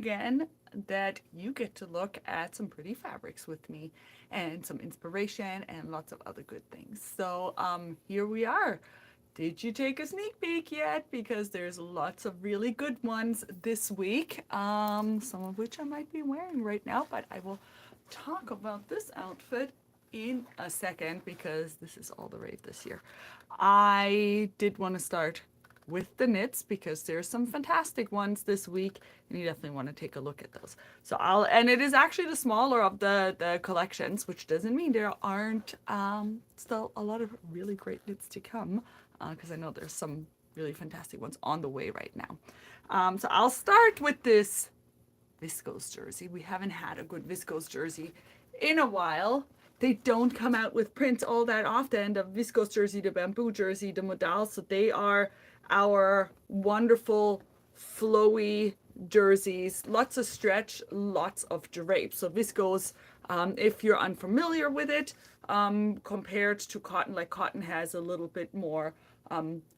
again that you get to look at some pretty fabrics with me and some inspiration and lots of other good things. So here we are. Did you take a sneak peek yet? Because there's lots of really good ones this week, some of which I might be wearing right now, but I will talk about this outfit in a second because this is all the rage this year. I did want to start with the knits because there's some fantastic ones this week and you definitely want to take a look at those. So and it is actually the smaller of the collections, which doesn't mean there aren't still a lot of really great knits to come because I know there's some really fantastic ones on the way right now. So I'll start with this viscose jersey. We haven't had a good viscose jersey in a while. They don't come out with prints all that often. The viscose jersey, the bamboo jersey, the modal. So they are our wonderful flowy jerseys. Lots of stretch, lots of drape. So viscose, if you're unfamiliar with it, compared to cotton, like cotton has a little bit more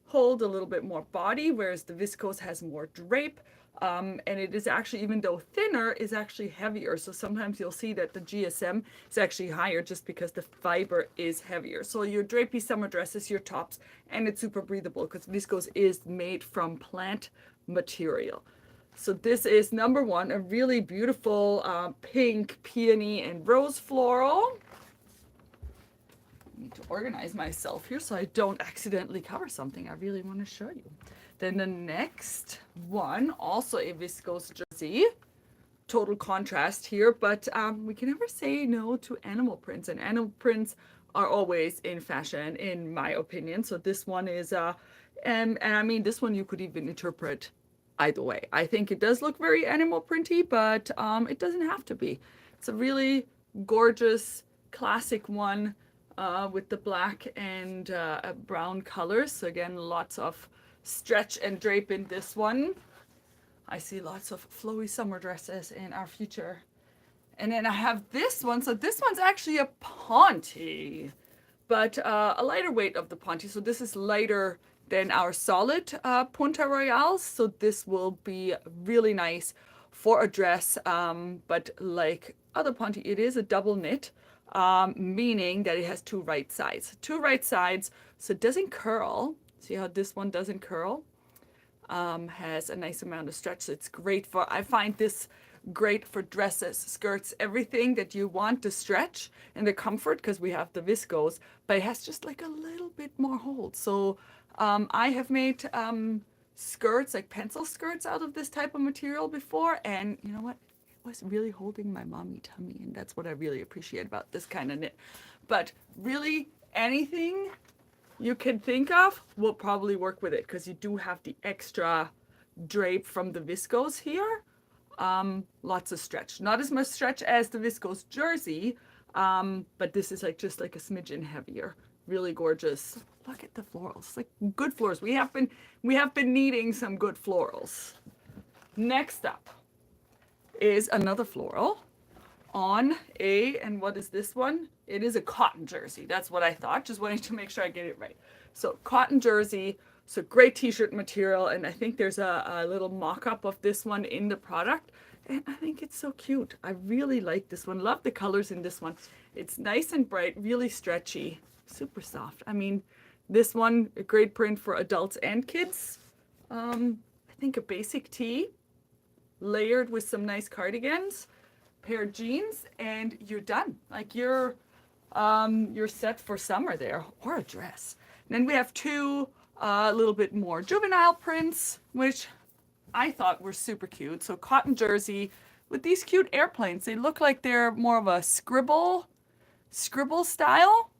hold, a little bit more body, whereas the viscose has more drape. And it is actually, even though thinner, is actually heavier. So sometimes you'll see that the GSM is actually higher just because the fiber is heavier. So your drapey summer dresses, your tops, and it's super breathable because viscose is made from plant material. So this is number one, a really beautiful pink, peony, and rose floral. I need to organize myself here so I don't accidentally cover something I really want to show you. Then the next one, also a viscose jersey. Total contrast here, but we can never say no to animal prints, and animal prints are always in fashion, in my opinion. So this one is, and I mean, this one you could even interpret either way. I think it does look very animal printy, but it doesn't have to be. It's a really gorgeous, classic one with the black and brown colors. So again, lots of stretch and drape in this one. I see lots of flowy summer dresses in our future. And then I have this one. So this one's actually a ponte, but a lighter weight of the ponte. So this is lighter than our solid Punta Royales. So this will be really nice for a dress. But like other ponte, it is a double knit, meaning that it has two right sides. Two right sides, so it doesn't curl. See how this one doesn't curl? Has a nice amount of stretch. So it's great for, I find this great for dresses, skirts, everything that you want to stretch and the comfort, because we have the viscose, but it has just like a little bit more hold. So I have made skirts, like pencil skirts out of this type of material before, and you know what? It was really holding my mommy tummy, and that's what I really appreciate about this kind of knit. But really, anything you can think of will probably work with it because you do have the extra drape from the viscose here. Lots of stretch, not as much stretch as the viscose jersey, but this is like just like a smidgen heavier. Really gorgeous. Look at the florals, like good florals. We have been needing some good florals. Next up is another floral on and what is this one? It is a cotton jersey. That's what I thought. Just wanting to make sure I get it right. So cotton jersey, so great t-shirt material. And I think there's a little mock-up of this one in the product. And I think it's so cute. I really like this one. Love the colors in this one. It's nice and bright, really stretchy, super soft. I mean, this one, a great print for adults and kids. I think a basic tee layered with some nice cardigans, pair of jeans, and you're done. Like you're set for summer there, or a dress. And then we have two a little bit more juvenile prints, which I thought were super cute. So cotton jersey with these cute airplanes. They look like they're more of a scribble style.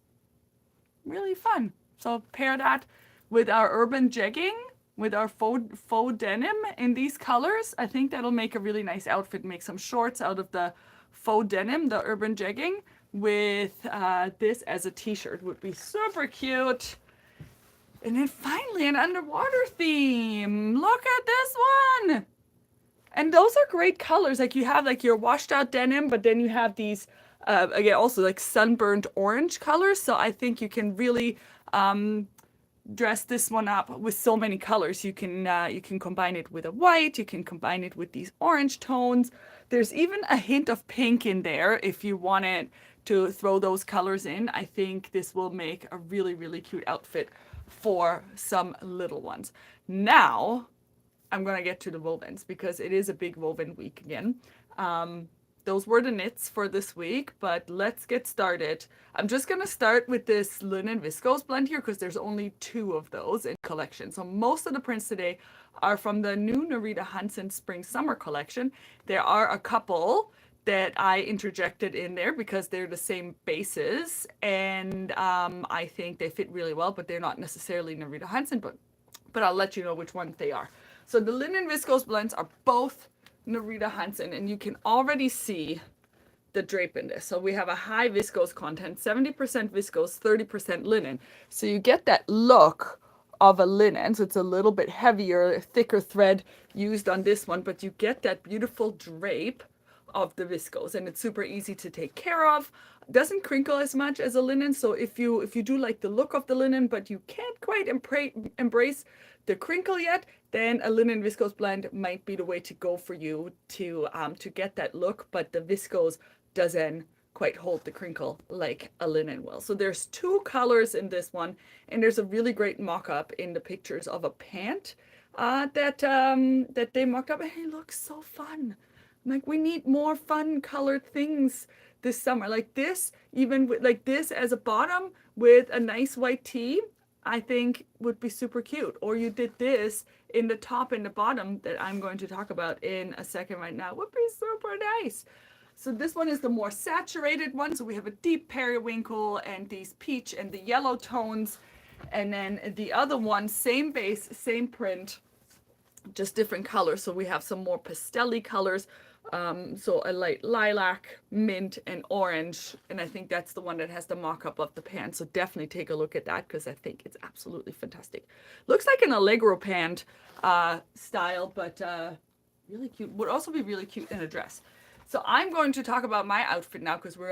Really fun. So pair that with our urban jegging, with our faux denim in these colors. I think that'll make a really nice outfit. Make some shorts out of the faux denim, the urban jegging, with this as a t-shirt would be super cute. And then finally an underwater theme. Look at this one. And those are great colors. Like you have like your washed out denim, but then you have these, again, also like sunburned orange colors. So I think you can really dress this one up with so many colors. You can combine it with a white, you can combine it with these orange tones. There's even a hint of pink in there if you wanted to throw those colors in. I think this will make a really, really cute outfit for some little ones. Now, I'm going to get to the wovens because it is a big woven week again. Those were the knits for this week, but let's get started. I'm just going to start with this linen viscose blend here because there's only 2 of those in collection. So most of the prints today are from the new Nerida Hansen Spring Summer collection. There are a couple that I interjected in there because they're the same bases, and I think they fit really well, but they're not necessarily Nerida Hansen, but I'll let you know which ones they are. So the linen viscose blends are both Nerida Hansen, and you can already see the drape in this. So we have a high viscose content, 70% viscose, 30% linen. So you get that look of a linen. So it's a little bit heavier, thicker thread used on this one, but you get that beautiful drape of the viscose, and it's super easy to take care of. Doesn't crinkle as much as a linen. So if you do like the look of the linen, but you can't quite embrace the crinkle yet, then a linen viscose blend might be the way to go for you to get that look, but the viscose doesn't quite hold the crinkle like a linen will. So there's 2 colors in this one, and there's a really great mock-up in the pictures of a pant that they mocked up, and it looks so fun. Like, we need more fun colored things this summer. Like this, even with like this as a bottom with a nice white tee, I think would be super cute. Or you did this in the top and the bottom that I'm going to talk about in a second right now, would be super nice. So this one is the more saturated one. So we have a deep periwinkle and these peach and the yellow tones. And then the other one, same base, same print, just different colors. So we have some more pastel-y colors. So a light lilac, mint, and orange. And I think that's the one that has the mock-up of the pant. So definitely take a look at that because I think it's absolutely fantastic. Looks like an Allegro pant style, but really cute. Would also be really cute in a dress. So I'm going to talk about my outfit now because we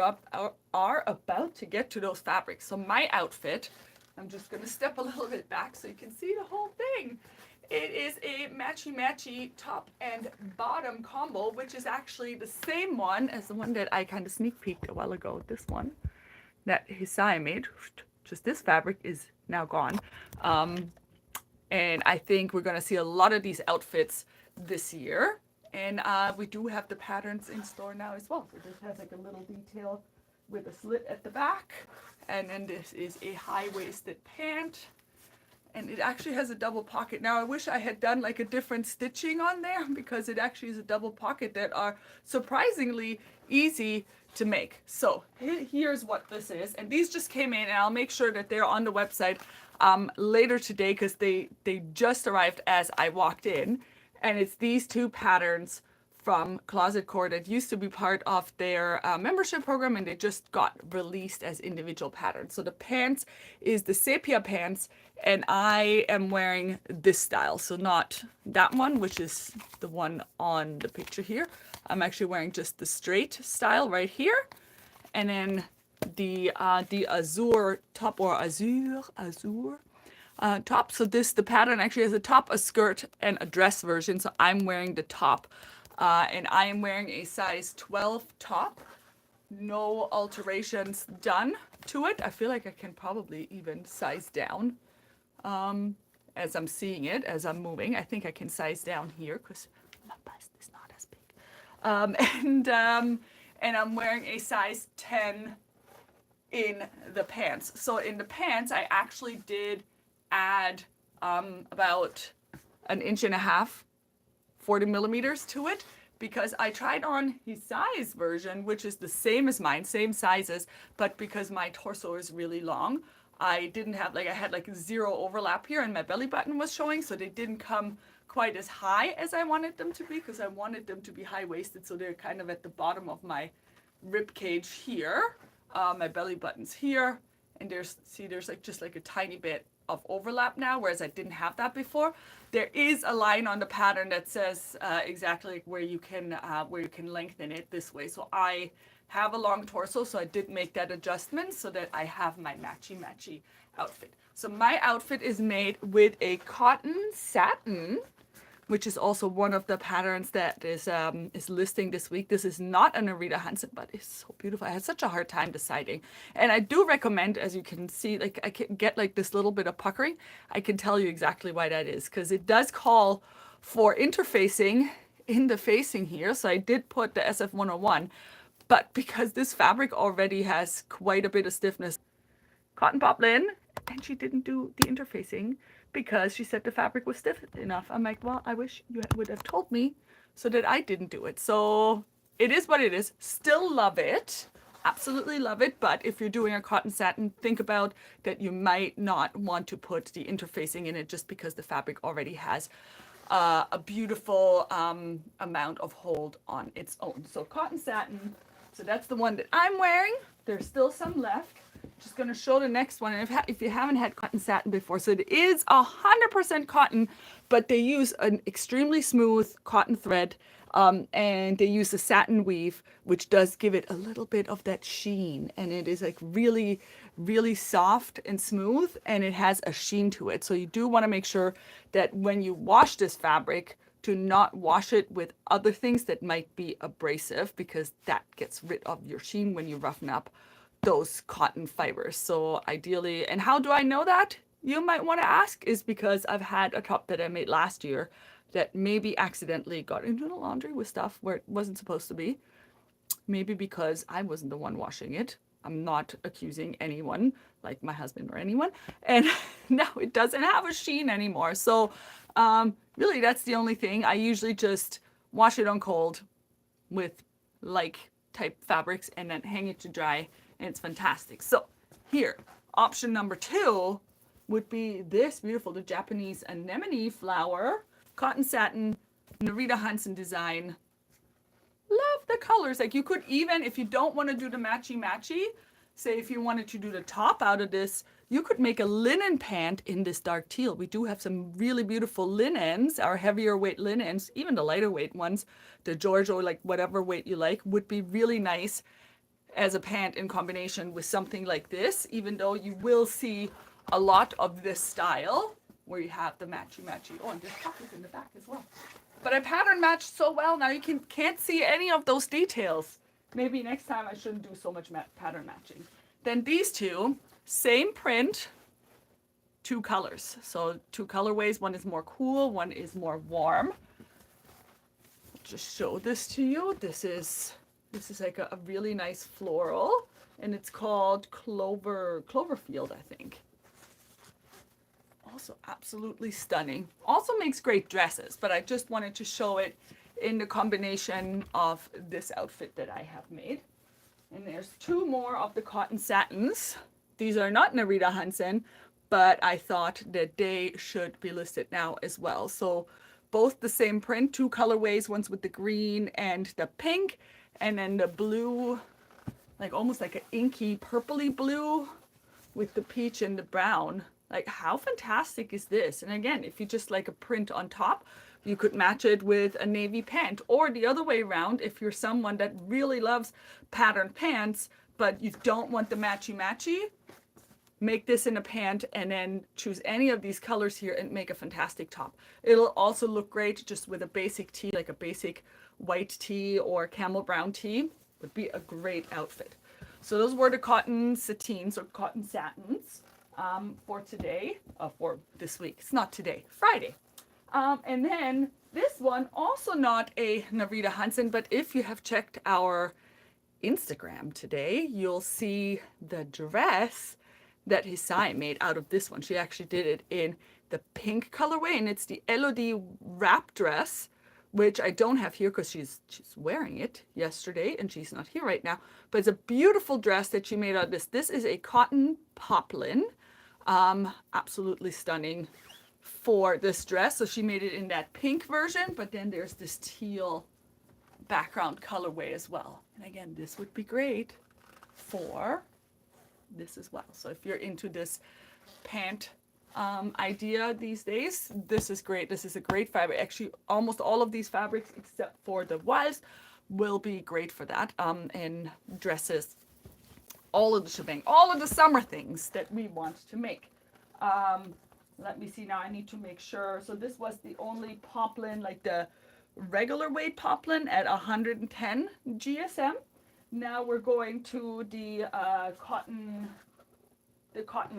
are about to get to those fabrics. So my outfit, I'm just going to step a little bit back so you can see the whole thing. It is a matchy-matchy top and bottom combo, which is actually the same one as the one that I kind of sneak peeked a while ago. This one that Hisai made. Just this fabric is now gone. And I think we're going to see a lot of these outfits this year. And we do have the patterns in store now as well. So this has like a little detail with a slit at the back. And then this is a high-waisted pant. And it actually has a double pocket. Now I wish I had done like a different stitching on there because it actually is a double pocket that are surprisingly easy to make. So here's what this is. And these just came in, and I'll make sure that they're on the website later today because they just arrived as I walked in. And it's these 2 patterns from Closet Core that used to be part of their membership program, and they just got released as individual patterns. So the pants is the sepia pants, and I am wearing this style. So not that one, which is the one on the picture here. I'm actually wearing just the straight style right here. And then the azure top, or azure top. So the pattern actually has a top, a skirt, and a dress version. So I'm wearing the top. And I am wearing a size 12 top. No alterations done to it. I feel like I can probably even size down as I'm seeing it, as I'm moving. I think I can size down here because my bust is not as big. And I'm wearing a size 10 in the pants. So in the pants, I actually did add about 1.5 inches, 40 millimeters to it, because I tried on his size version, which is the same as mine, same sizes, but because my torso is really long, I didn't have, I had like 0 overlap here, and my belly button was showing, so they didn't come quite as high as I wanted them to be, because I wanted them to be high-waisted, so they're kind of at the bottom of my rib cage here. My belly button's here, and there's like just like a tiny bit of overlap now, whereas I didn't have that before. There is a line on the pattern that says exactly where you can lengthen it this way. So I have a long torso, so I did make that adjustment so that I have my matchy outfit. So my outfit is made with a cotton satin, which is also one of the patterns that is listing this week. This is not a Nerida Hansen, but it's so beautiful. I had such a hard time deciding. And I do recommend, as you can see, like I can get like this little bit of puckering. I can tell you exactly why that is, because it does call for interfacing in the facing here. So I did put the SF101, but because this fabric already has quite a bit of stiffness, cotton poplin, and she didn't do the interfacing because she said the fabric was stiff enough. I'm like, well, I wish you would have told me so that I didn't do it. So it is what it is. Still love it. Absolutely love it. But if you're doing a cotton satin, think about that you might not want to put the interfacing in it just because the fabric already has a beautiful amount of hold on its own. So cotton satin. So that's the one that I'm wearing. There's still some left. Just going to show the next one. And if you haven't had cotton satin before, so it is 100% cotton, but they use an extremely smooth cotton thread, and they use the satin weave, which does give it a little bit of that sheen. And it is like really, really soft and smooth, and it has a sheen to it. So you do want to make sure that when you wash this fabric, to not wash it with other things that might be abrasive, because that gets rid of your sheen when you roughen up those cotton fibers. So ideally, and how do I know that, you might want to ask, is because I've had a top that I made last year that maybe accidentally got into the laundry with stuff where it wasn't supposed to be. Maybe because I wasn't the one washing it. I'm not accusing anyone, like my husband or anyone. And now it doesn't have a sheen anymore. So really, that's the only thing. I usually just wash it on cold with like type fabrics and then hang it to dry, and it's fantastic. So here, option number 2 would be this beautiful, the Japanese anemone flower, cotton satin, Nerida Hansen design. Love the colors. Like you could even, if you don't want to do the matchy, say if you wanted to do the top out of this, you could make a linen pant in this dark teal. We do have some really beautiful linens, our heavier weight linens, even the lighter weight ones, the George or like whatever weight you like, would be really nice as a pant in combination with something like this, even though you will see a lot of this style where you have the matchy. Oh, and there's pockets in the back as well. But I pattern matched so well now you can't see any of those details. Maybe next time I shouldn't do so much pattern matching. Then these two, same print, 2 colors. So 2 colorways, one is more cool, one is more warm. I'll just show this to you. This is like a really nice floral, and it's called Cloverfield, I think. Also absolutely stunning. Also makes great dresses, but I just wanted to show it in the combination of this outfit that I have made. And there's 2 more of the cotton satins. These are not Nerida Hansen, but I thought that they should be listed now as well. So both the same print, 2 colorways, one's with the green and the pink, and then the blue, like almost like an inky purpley blue with the peach and the brown. Like how fantastic is this? And again, if you just like a print on top, you could match it with a navy pant, or the other way around, if you're someone that really loves patterned pants, but you don't want the matchy, make this in a pant and then choose any of these colors here and make a fantastic top. It'll also look great just with a basic tee, like a basic white tee or camel brown tee. Would be a great outfit. So those were the cotton satins or cotton satins for today, for this week. It's not today, Friday. And then this one, also not a Nerida Hansen, but if you have checked our Instagram today, you'll see the dress that Hisai made out of this one. She actually did it in the pink colorway, and it's the Elodie wrap dress, which I don't have here because she's wearing it yesterday and she's not here right now. But it's a beautiful dress that she made out of this. This is a cotton poplin. Absolutely stunning for this dress. So she made it in that pink version, but then there's this teal background colorway as well. And again, this would be great for this as well. So if you're into this pant idea these days. This is great. This is a great fabric. Actually, almost all of these fabrics, except for the voiles, will be great for that. And dresses, all of the shebang, all of the summer things that we want to make. Let me see now. I need to make sure. So this was the only poplin, like the regular weight poplin at 110 GSM. Now we're going to the cotton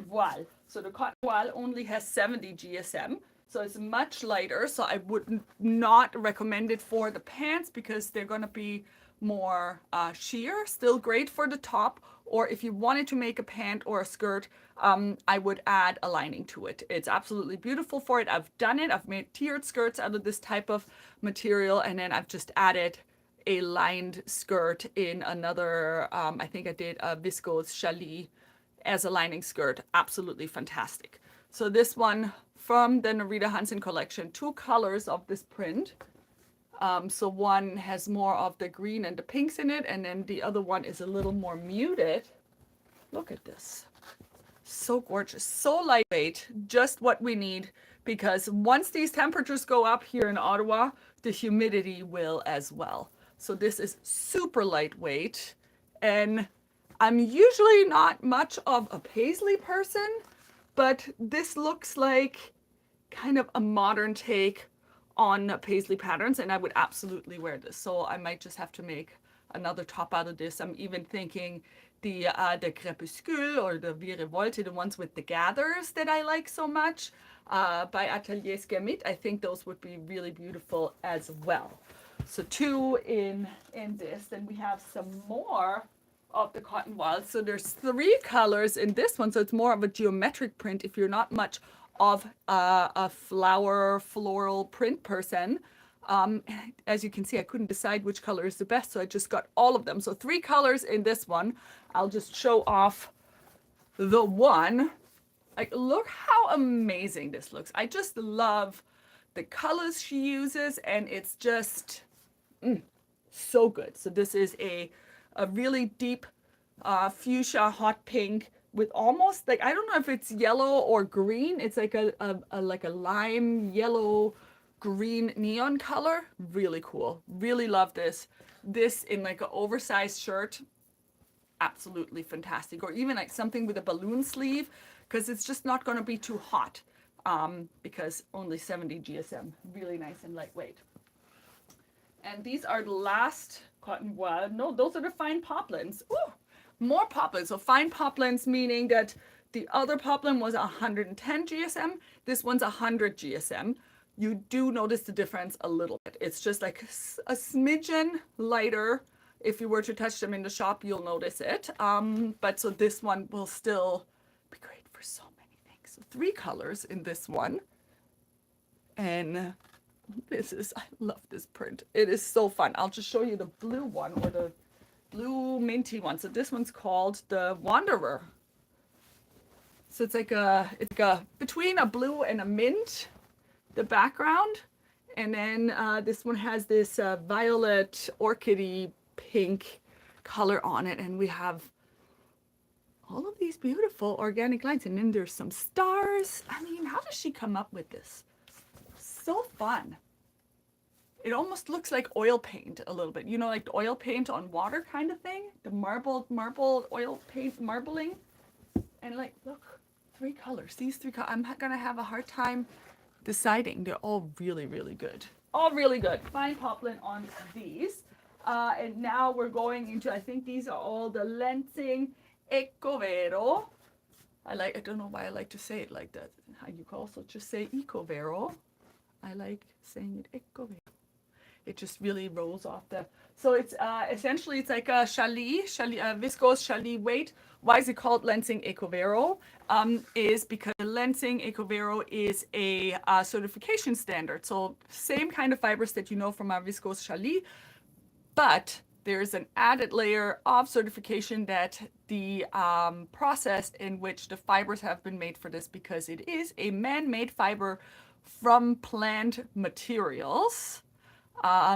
voile. So the cotton voile only has 70 GSM, so it's much lighter. So I would not recommend it for the pants because they're going to be more sheer. Still great for the top, or if you wanted to make a pant or a skirt, I would add a lining to it. It's absolutely beautiful for it. I've done it. I've made tiered skirts out of this type of material, and then I've just added a lined skirt in another, I think I did a viscose challis as a lining skirt. Absolutely fantastic. So this one from the Nerida Hansen collection, 2 colors of this print. So one has more of the green and the pinks in it, and then the other one is a little more muted. Look at this. So gorgeous, so lightweight, just what we need, because once these temperatures go up here in Ottawa, the humidity will as well. So this is super lightweight, and I'm usually not much of a paisley person, but this looks like kind of a modern take on paisley patterns, and I would absolutely wear this. So I might just have to make another top out of this. I'm even thinking the Crépuscule or the Vie Revolte, the ones with the gathers that I like so much, by Atelier Skermit. I think those would be really beautiful as well. So 2 in this. Then we have some more of the cotton voile. So there's 3 colors in this one. So it's more of a geometric print if you're not much of a floral print person. As you can see, I couldn't decide which color is the best, so I just got all of them. So 3 colors in this one. I'll just show off the one. Like, look how amazing this looks. I just love the colors she uses, and it's just so good. So this is a really deep fuchsia hot pink with almost like, I don't know if it's yellow or green. It's like a lime yellow green neon color. Really cool. Really love this. This in like an oversized shirt. Absolutely fantastic. Or even like something with a balloon sleeve, because it's just not going to be too hot, because only 70 GSM. Really nice and lightweight. And these are the last cotton voile. No, those are the fine poplins. Ooh, more poplins. So fine poplins, meaning that the other poplin was 110 GSM. This one's 100 GSM. You do notice the difference a little bit. It's just like a smidgen lighter. If you were to touch them in the shop, you'll notice it. But so this one will still be great for so many things. So 3 colors in this one. And I love this print. It is so fun. I'll just show you the blue one, or the blue minty one. So this one's called the Wanderer. So it's like between a blue and a mint, the background. And then this one has this violet orchidy pink color on it. And we have all of these beautiful organic lines. And then there's some stars. I mean, how does she come up with this? So fun. It almost looks like oil paint a little bit. You know, like the oil paint on water kind of thing. The marbled oil paint marbling. And like, look, 3 colors. These 3 colors. I'm going to have a hard time deciding. They're all really, really good. All really good. Fine poplin on these. And now we're going into, I think these are all the Lenzing Ecovero. I don't know why I like to say it like that. You can also just say Ecovero. I like saying it Ecovero. It just really rolls off the. So it's essentially it's like a viscose challis weight. Why is it called Lenzing Ecovero? Is because Lenzing Ecovero is a certification standard. So same kind of fibers that you know from our viscose challis, but there's an added layer of certification that the process in which the fibers have been made for this, because it is a man-made fiber from plant materials,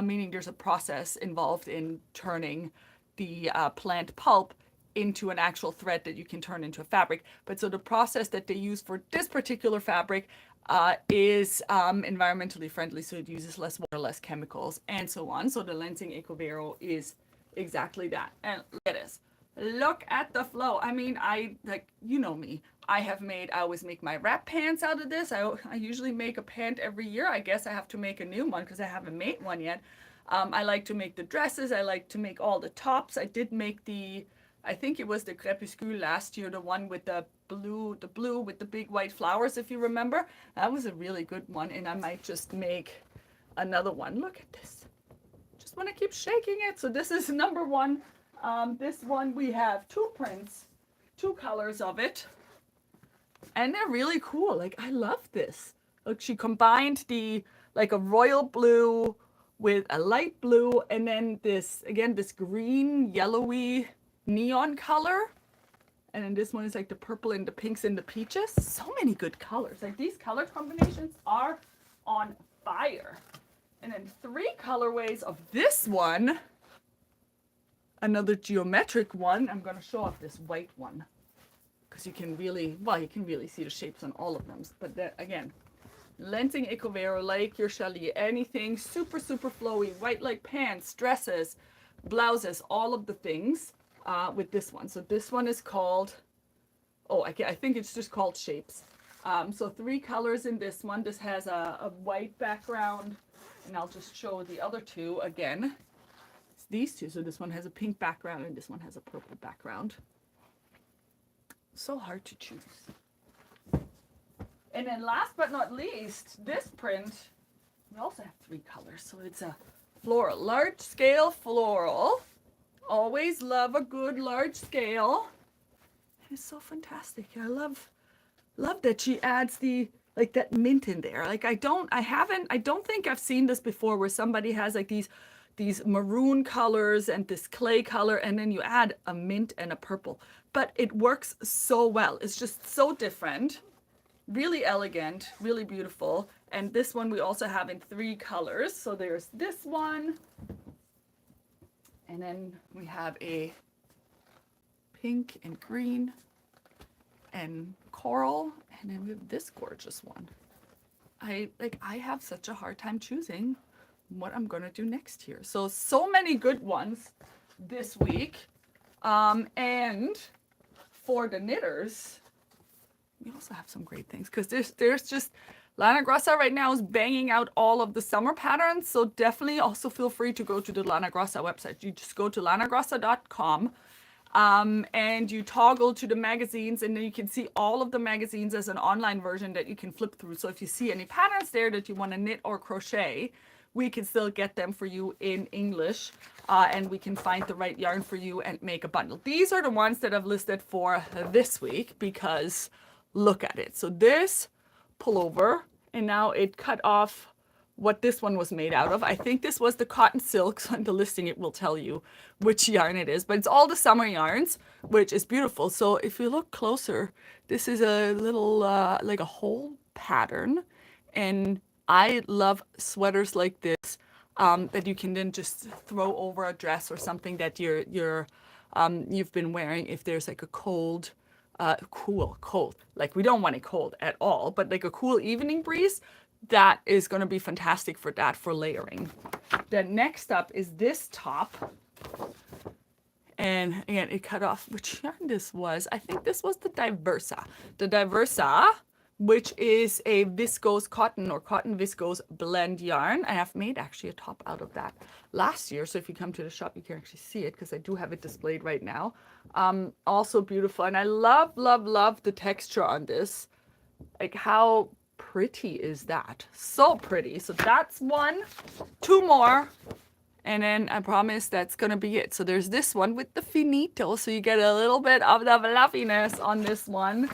meaning there's a process involved in turning the plant pulp into an actual thread that you can turn into a fabric. But so the process that they use for this particular fabric is environmentally friendly, so it uses less water, less chemicals, and so on. So the Lenzing Ecovero is exactly that. And look at this. Look at the flow. I mean, you know me. I always make my wrap pants out of this. I usually make a pant every year. I guess I have to make a new one because I haven't made one yet. I like to make the dresses. I like to make all the tops. I did make I think it was the crépuscule last year, the one with the blue with the big white flowers, if you remember. That was a really good one, and I might just make another one. Look at this. Just want to keep shaking it. So this is number one. This one we have two prints, two colors of it, and they're really cool. Like, I love this. Look, she combined like a royal blue with a light blue, and then this green, yellowy neon color. And then this one is like the purple and the pinks and the peaches. So many good colors. Like, these color combinations are on fire. And then 3 colorways of this one. Another geometric one. I'm going to show off this white one because you can really see the shapes on all of them. But again, Lenzing Ecovero, like your Chalet, anything super, super flowy, white like pants, dresses, blouses, all of the things with this one. So this one is called, I think it's just called Shapes. So 3 colors in this one. This has a white background, and I'll just show the other 2 again. It's these 2. So this one has a pink background and this one has a purple background. So hard to choose. And then last but not least, this print, we also have 3 colors. So it's a floral, large scale floral. Always love a good large scale. It's so fantastic. I love that she adds that mint in there. Like, I don't think I've seen this before where somebody has like these maroon colors and this clay color, and then you add a mint and a purple. But it works so well. It's just so different. Really elegant, really beautiful. And this one we also have in 3 colors. So there's this one. And then we have a pink and green and coral. And then we have this gorgeous one. I have such a hard time choosing what I'm going to do next here. So many good ones this week. And for the knitters, we also have some great things because there's just Lana Grossa right now is banging out all of the summer patterns. So definitely also feel free to go to the Lana Grossa website. You just go to lanagrossa.com and you toggle to the magazines, and then you can see all of the magazines as an online version that you can flip through. So if you see any patterns there that you want to knit or crochet, we can still get them for you in English, and we can find the right yarn for you and make a bundle. These are the ones that I've listed for this week because look at it. So this pullover, and now it cut off what this one was made out of. I think this was the cotton silk, so in the listing it will tell you which yarn it is, but it's all the summer yarns, which is beautiful. So if you look closer, this is a little like a whole pattern, and I love sweaters like this that you can then just throw over a dress or something that you've been wearing if there's like a cold, like we don't want it cold at all, but like a cool evening breeze, that is going to be fantastic for that, for layering. Then next up is this top. And again, it cut off which yarn this was. I think this was the Diversa. The Diversa, which is a viscose cotton or cotton viscose blend yarn. I have made actually a top out of that last year. So if you come to the shop, you can actually see it because I do have it displayed right now. Also beautiful. And I love, love, love the texture on this. Like, how pretty is that? So pretty. So that's 1, 2 more. And then I promise that's going to be it. So there's this one with the finito. So you get a little bit of the fluffiness on this one.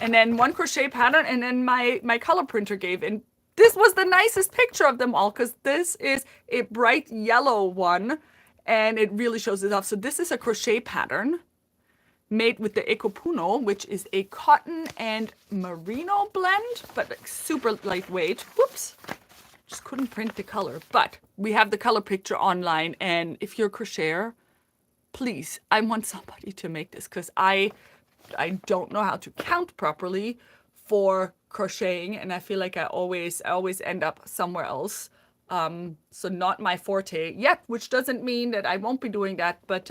And then 1 crochet pattern, and then my color printer gave in. This was the nicest picture of them all because this is a bright yellow one, and it really shows it off. So this is a crochet pattern made with the Ecopuno, which is a cotton and merino blend, but like super lightweight. Whoops, just couldn't print the color. But we have the color picture online, and if you're a crocheter, please, I want somebody to make this because I don't know how to count properly for crocheting, and I feel like I always end up somewhere else. So not my forte yet, which doesn't mean that I won't be doing that, but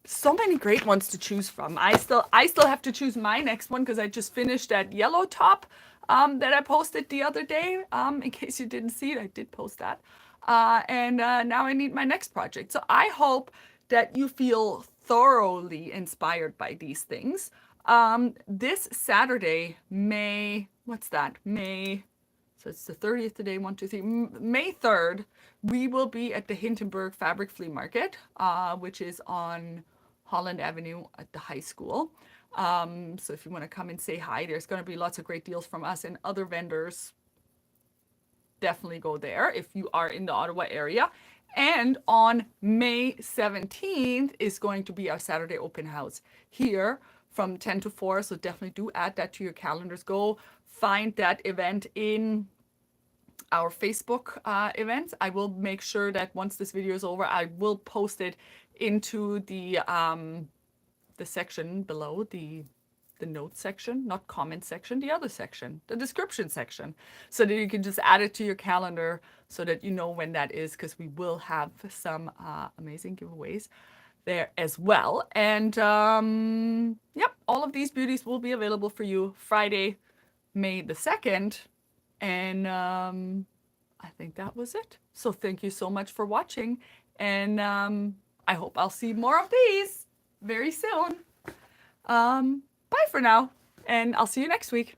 so many great ones to choose from. I still have to choose my next one because I just finished that yellow top that I posted the other day. In case you didn't see it, I did post that. And now I need my next project. So I hope that you feel thoroughly inspired by these things. This Saturday, what's that? So it's the 30th today, 1, 2, 3, May 3rd, we will be at the Hindenburg Fabric Flea Market, which is on Holland Avenue at the high school. So if you want to come and say hi, there's going to be lots of great deals from us and other vendors. Definitely go there if you are in the Ottawa area. And on May 17th is going to be our Saturday open house here from 10 to 4. So definitely do add that to your calendars. Go find that event in our Facebook events. I will make sure that once this video is over, I will post it into the section below, the notes section, not comment section, the other section, the description section, so that you can just add it to your calendar so that you know when that is, because we will have some amazing giveaways there as well. And yep, all of these beauties will be available for you Friday, May the 2nd. And I think that was it. So thank you so much for watching. And I hope I'll see more of these very soon. Bye for now. And I'll see you next week.